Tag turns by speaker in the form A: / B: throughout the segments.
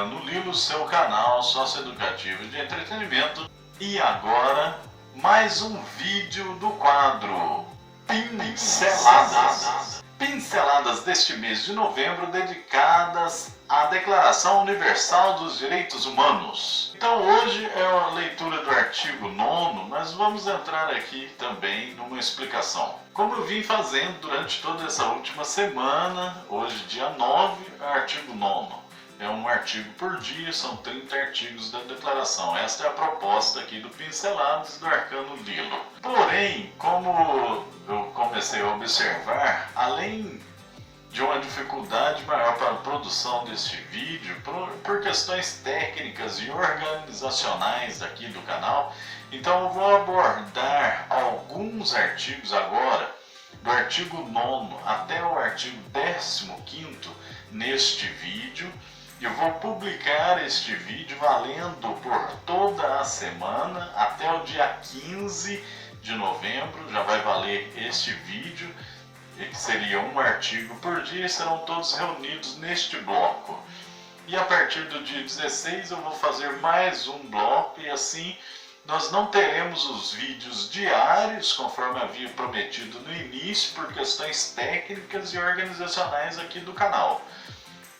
A: Arcano Lilo, seu canal socioeducativo de entretenimento. E agora, mais um vídeo do quadro Pinceladas. Pinceladas deste mês de novembro dedicadas à Declaração Universal dos Direitos Humanos. Então hoje é a leitura do artigo 9º, mas vamos entrar aqui também numa explicação. Como eu vim fazendo durante toda essa última semana, hoje dia 9, artigo 9º. É um artigo por dia, são 30 artigos da declaração. Esta é a proposta aqui do Pinceladas do Arcano Lilo. Porém, como eu comecei a observar, além de uma dificuldade maior para a produção deste vídeo, por questões técnicas e organizacionais aqui do canal, então eu vou abordar alguns artigos agora, do artigo 9º até o artigo 15º neste vídeo. Eu vou publicar este vídeo valendo por toda a semana até o dia 15 de novembro, já vai valer este vídeo, que seria um artigo por dia, serão todos reunidos neste bloco. E a partir do dia 16 eu vou fazer mais um bloco e assim nós não teremos os vídeos diários, conforme havia prometido no início, por questões técnicas e organizacionais aqui do canal.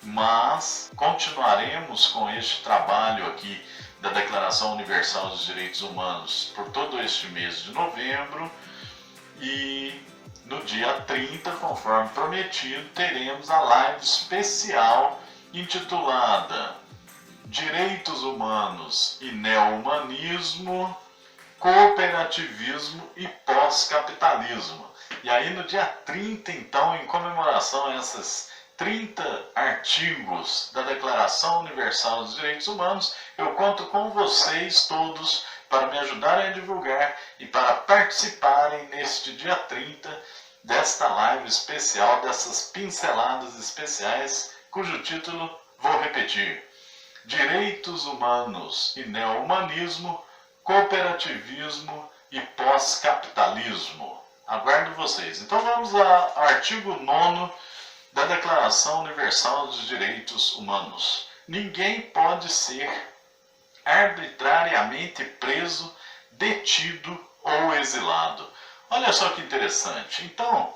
A: Mas continuaremos com este trabalho aqui da Declaração Universal dos Direitos Humanos por todo este mês de novembro, e no dia 30, conforme prometido, teremos a live especial intitulada Direitos Humanos e Neo-Humanismo, Cooperativismo e Pós-Capitalismo. E aí no dia 30, então, em comemoração a essas 30 artigos da Declaração Universal dos Direitos Humanos, eu conto com vocês todos para me ajudarem a divulgar e para participarem neste dia 30 desta live especial, dessas pinceladas especiais, cujo título vou repetir: Direitos Humanos e Neo-Humanismo, Cooperativismo e Pós-Capitalismo. Aguardo vocês. Então vamos ao artigo 9º da Declaração Universal dos Direitos Humanos. Ninguém pode ser arbitrariamente preso, detido ou exilado. Olha só que interessante. Então,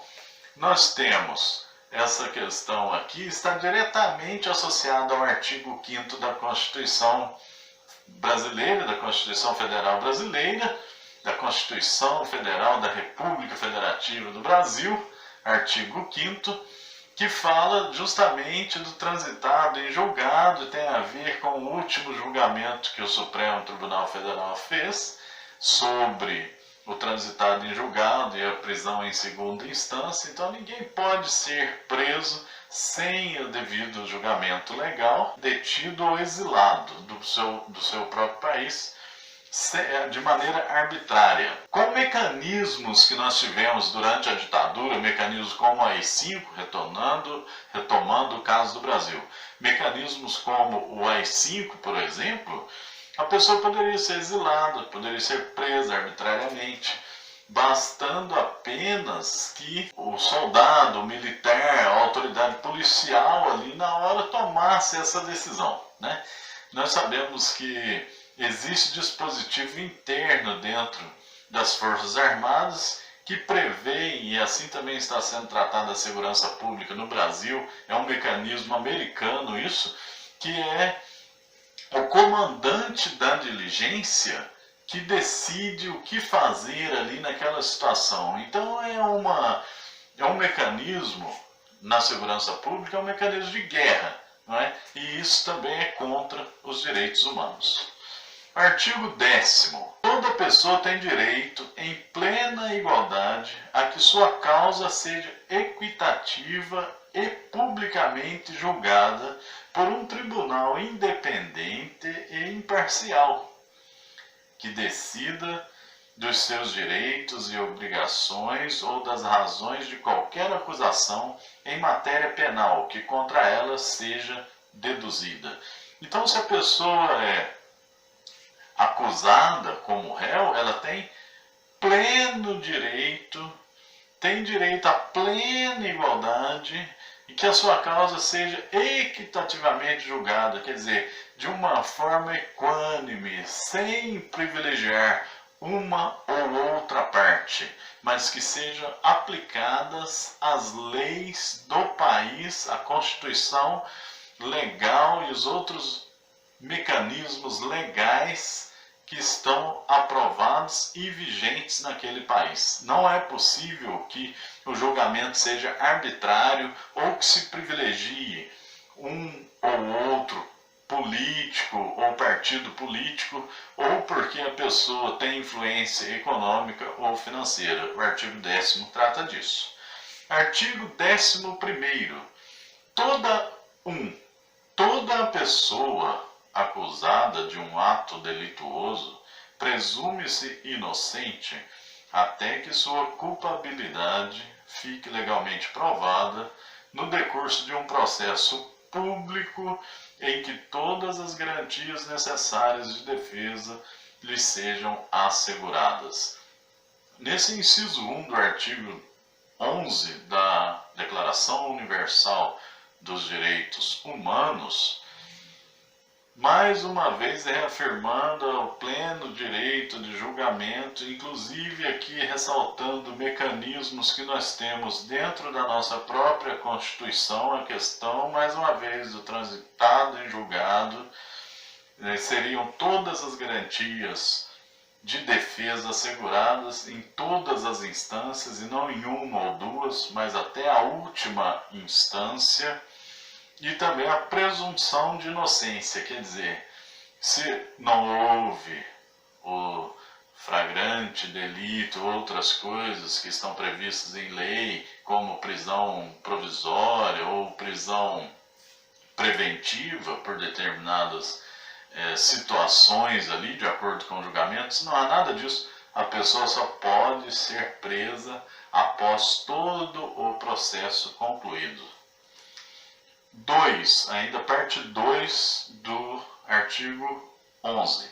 A: nós temos essa questão aqui, está diretamente associada ao artigo 5º da Constituição Brasileira, da Constituição Federal Brasileira, da Constituição Federal da República Federativa do Brasil, artigo 5º, que fala justamente do transitado em julgado, e tem a ver com o último julgamento que o Supremo Tribunal Federal fez sobre o transitado em julgado e a prisão em segunda instância. Então ninguém pode ser preso sem o devido julgamento legal, detido ou exilado do seu próprio país, de maneira arbitrária. Com mecanismos que nós tivemos durante a ditadura, mecanismos como a AI-5, retomando o caso do Brasil, mecanismos como o AI-5, por exemplo, a pessoa poderia ser exilada, poderia ser presa arbitrariamente, bastando apenas que o soldado, o militar, a autoridade policial ali na hora tomasse essa decisão, né? Nós sabemos que existe dispositivo interno dentro das Forças Armadas que prevê, e assim também está sendo tratada a segurança pública no Brasil, é um mecanismo americano isso, que é o comandante da diligência que decide o que fazer ali naquela situação. Então é um mecanismo na segurança pública, é um mecanismo de guerra, não é? E isso também é contra os direitos humanos. Artigo 10º. Toda pessoa tem direito, em plena igualdade, a que sua causa seja equitativa e publicamente julgada por um tribunal independente e imparcial, que decida dos seus direitos e obrigações ou das razões de qualquer acusação em matéria penal que contra ela seja deduzida. Então, se a pessoa é acusada como réu, ela tem pleno direito, tem direito à plena igualdade e que a sua causa seja equitativamente julgada, quer dizer, de uma forma equânime, sem privilegiar uma ou outra parte, mas que sejam aplicadas as leis do país, a Constituição legal e os outros mecanismos legais que estão aprovados e vigentes naquele país. Não é possível que o julgamento seja arbitrário ou que se privilegie um ou outro político ou partido político ou porque a pessoa tem influência econômica ou financeira. O artigo 10º trata disso. Artigo 11º. Toda pessoa acusada de um ato delituoso presume-se inocente até que sua culpabilidade fique legalmente provada no decurso de um processo público em que todas as garantias necessárias de defesa lhe sejam asseguradas. Nesse inciso 1 do artigo 11 da Declaração Universal dos Direitos Humanos, mais uma vez reafirmando o pleno direito de julgamento, inclusive aqui ressaltando mecanismos que nós temos dentro da nossa própria Constituição, a questão, mais uma vez, do transitado em julgado, seriam todas as garantias de defesa asseguradas em todas as instâncias, e não em uma ou duas, mas até a última instância. E também a presunção de inocência, quer dizer, se não houve o flagrante delito, outras coisas que estão previstas em lei, como prisão provisória ou prisão preventiva por determinadas situações ali, de acordo com o julgamento, se não há nada disso, a pessoa só pode ser presa após todo o processo concluído. 2, ainda parte 2 do artigo 11.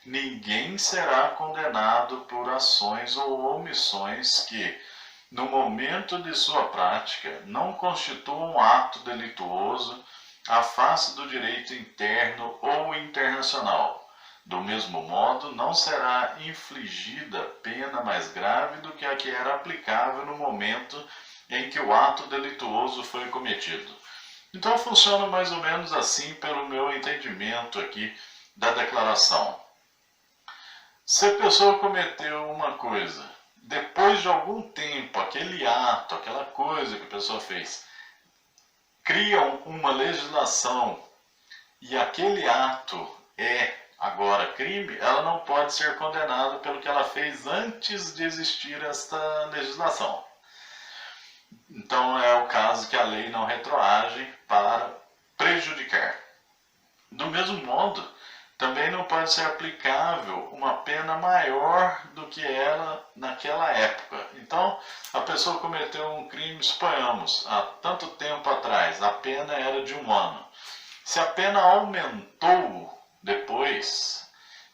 A: Ninguém será condenado por ações ou omissões que, no momento de sua prática, não constituam um ato delituoso à face do direito interno ou internacional. Do mesmo modo, não será infligida pena mais grave do que a que era aplicável no momento em que o ato delituoso foi cometido. Então funciona mais ou menos assim pelo meu entendimento aqui da declaração. Se a pessoa cometeu uma coisa, depois de algum tempo, aquele ato, aquela coisa que a pessoa fez, criam uma legislação e aquele ato é agora crime, ela não pode ser condenada pelo que ela fez antes de existir esta legislação. Então é o caso que a lei não retroage para prejudicar. Do mesmo modo, também não pode ser aplicável uma pena maior do que era naquela época. Então, a pessoa cometeu um crime, suponhamos, há tanto tempo atrás, a pena era de 1 ano. Se a pena aumentou depois,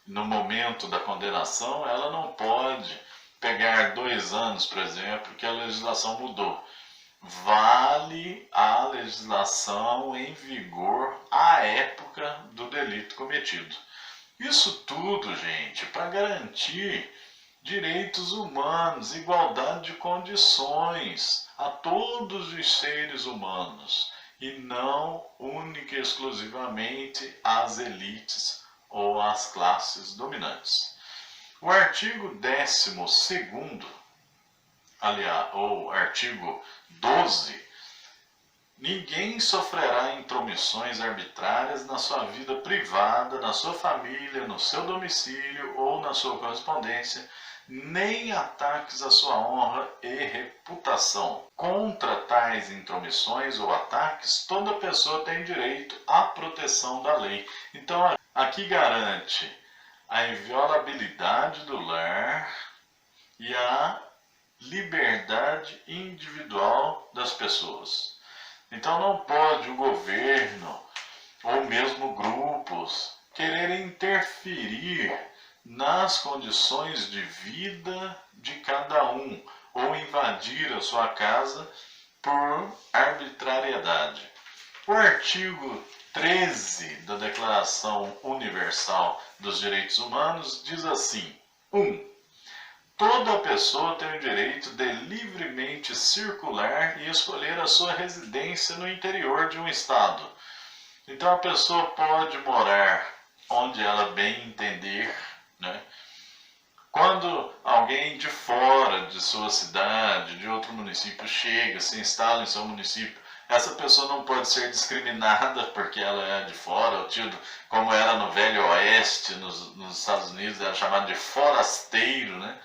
A: no momento da condenação, ela não pode pegar 2 anos, por exemplo, que a legislação mudou. Vale a legislação em vigor à época do delito cometido. Isso tudo, gente, para garantir direitos humanos, igualdade de condições a todos os seres humanos e não única e exclusivamente às elites ou às classes dominantes. O artigo 12º, aliás, ou artigo 12, ninguém sofrerá intromissões arbitrárias na sua vida privada, na sua família, no seu domicílio ou na sua correspondência, nem ataques à sua honra e reputação. Contra tais intromissões ou ataques, toda pessoa tem direito à proteção da lei. Então, aqui garante a inviolabilidade do lar e a liberdade individual das pessoas. Então não pode o governo ou mesmo grupos querer interferir nas condições de vida de cada um ou invadir a sua casa por arbitrariedade. O artigo 13 da Declaração Universal dos Direitos Humanos diz assim: 1. Toda pessoa tem o direito de livremente circular e escolher a sua residência no interior de um estado. Então a pessoa pode morar onde ela bem entender, né? Quando alguém de fora de sua cidade, de outro município, chega, se instala em seu município, essa pessoa não pode ser discriminada porque ela é de fora, ou tido como era no Velho Oeste, nos Estados Unidos, era chamado de forasteiro, né?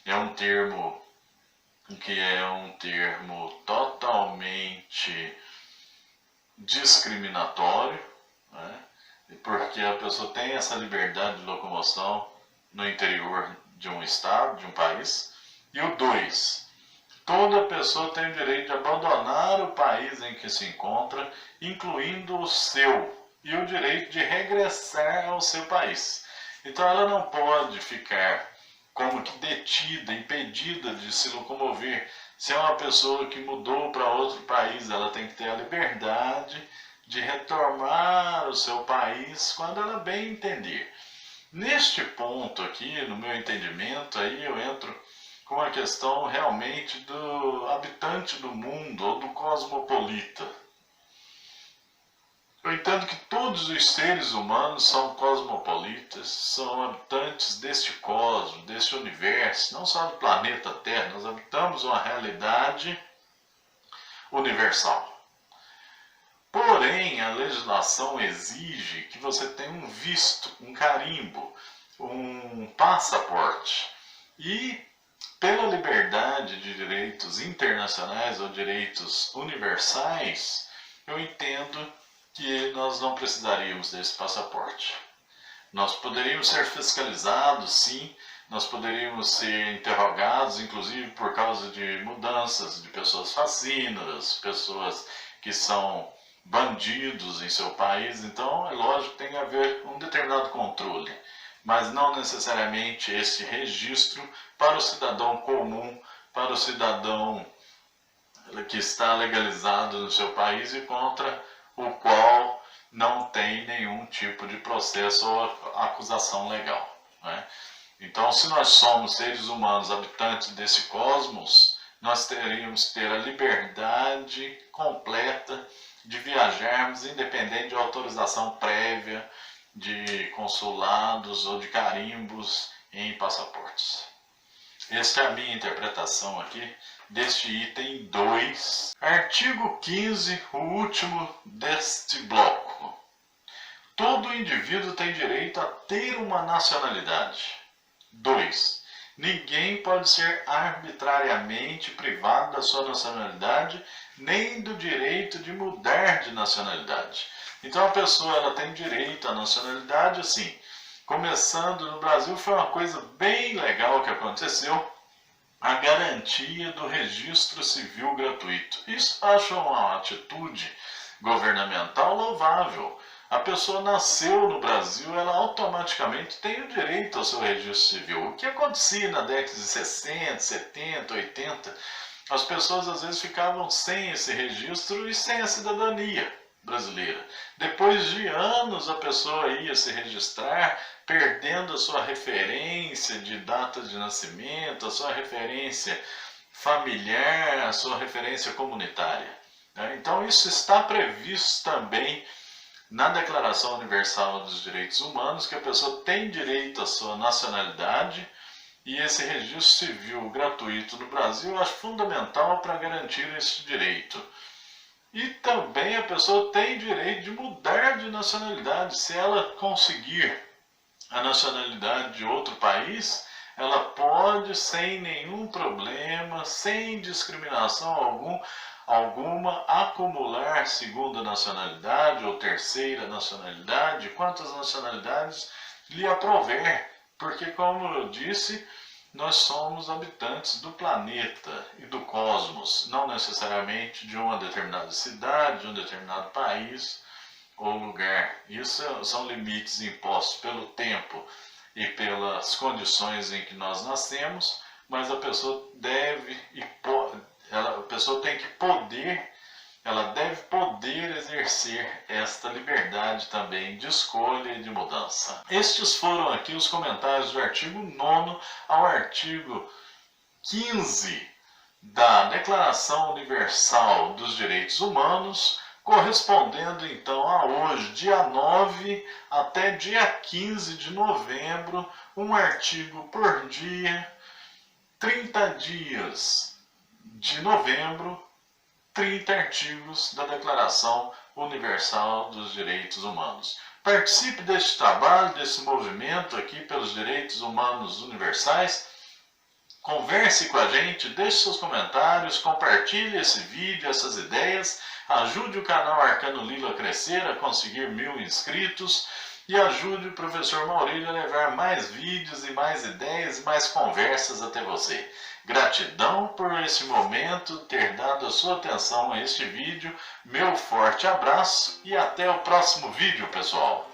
A: É um termo totalmente discriminatório, né? Porque a pessoa tem essa liberdade de locomoção no interior de um estado, de um país. E o 2, toda pessoa tem o direito de abandonar o país em que se encontra, incluindo o seu, e o direito de regressar ao seu país. Então ela não pode ficar como que detida, impedida de se locomover. Se é uma pessoa que mudou para outro país, ela tem que ter a liberdade de retornar ao seu país quando ela bem entender. Neste ponto aqui, no meu entendimento, aí eu entro com a questão realmente do habitante do mundo, ou do cosmopolita. Eu entendo que todos os seres humanos são cosmopolitas, são habitantes deste cosmos, deste universo, não só do planeta Terra. Nós habitamos uma realidade universal. Porém, a legislação exige que você tenha um visto, um carimbo, um passaporte. E, pela liberdade de direitos internacionais ou direitos universais, eu entendo que nós não precisaríamos desse passaporte. Nós poderíamos ser fiscalizados, sim, nós poderíamos ser interrogados, inclusive por causa de mudanças de pessoas fascínoras, pessoas que são bandidos em seu país. Então é lógico que tem que haver um determinado controle, mas não necessariamente esse registro para o cidadão comum, para o cidadão que está legalizado no seu país e contra o qual não tem nenhum tipo de processo ou acusação legal, né? Então, se nós somos seres humanos habitantes desse cosmos, nós teríamos que ter a liberdade completa de viajarmos, independente de autorização prévia de consulados ou de carimbos em passaportes. Esta é a minha interpretação aqui deste item 2. Artigo 15, o último deste bloco. Todo indivíduo tem direito a ter uma nacionalidade. 2. Ninguém pode ser arbitrariamente privado da sua nacionalidade, nem do direito de mudar de nacionalidade. Então a pessoa ela tem direito à nacionalidade, assim. Começando no Brasil, foi uma coisa bem legal que aconteceu, a garantia do registro civil gratuito. Isso acho uma atitude governamental louvável. A pessoa nasceu no Brasil, ela automaticamente tem o direito ao seu registro civil. O que acontecia na década de 60, 70, 80, as pessoas às vezes ficavam sem esse registro e sem a cidadania brasileira. Depois de anos a pessoa ia se registrar, perdendo a sua referência de data de nascimento, a sua referência familiar, a sua referência comunitária. Então isso está previsto também na Declaração Universal dos Direitos Humanos, que a pessoa tem direito à sua nacionalidade, e esse registro civil gratuito no Brasil eu acho fundamental para garantir esse direito. E também a pessoa tem direito de mudar de nacionalidade. Se ela conseguir a nacionalidade de outro país, ela pode, sem nenhum problema, sem discriminação alguma, acumular segunda nacionalidade ou terceira nacionalidade, quantas nacionalidades lhe aprouver, porque, como eu disse, nós somos habitantes do planeta e do cosmos, não necessariamente de uma determinada cidade, de um determinado país ou lugar. Isso são limites impostos pelo tempo e pelas condições em que nós nascemos, mas a pessoa deve a pessoa tem que poder, ela deve poder exercer esta liberdade também de escolha e de mudança. Estes foram aqui os comentários do artigo 9º ao artigo 15 da Declaração Universal dos Direitos Humanos, correspondendo então a hoje, dia 9 até dia 15 de novembro, um artigo por dia, 30 dias de novembro, 30 artigos da Declaração Universal dos Direitos Humanos. Participe deste trabalho, desse movimento aqui pelos direitos humanos universais. Converse com a gente, deixe seus comentários, compartilhe esse vídeo, essas ideias, ajude o canal Arcano Lilo a crescer, a conseguir 1000 inscritos e ajude o professor Maurílio a levar mais vídeos e mais ideias e mais conversas até você. Gratidão por esse momento, ter dado a sua atenção a este vídeo, meu forte abraço e até o próximo vídeo, pessoal!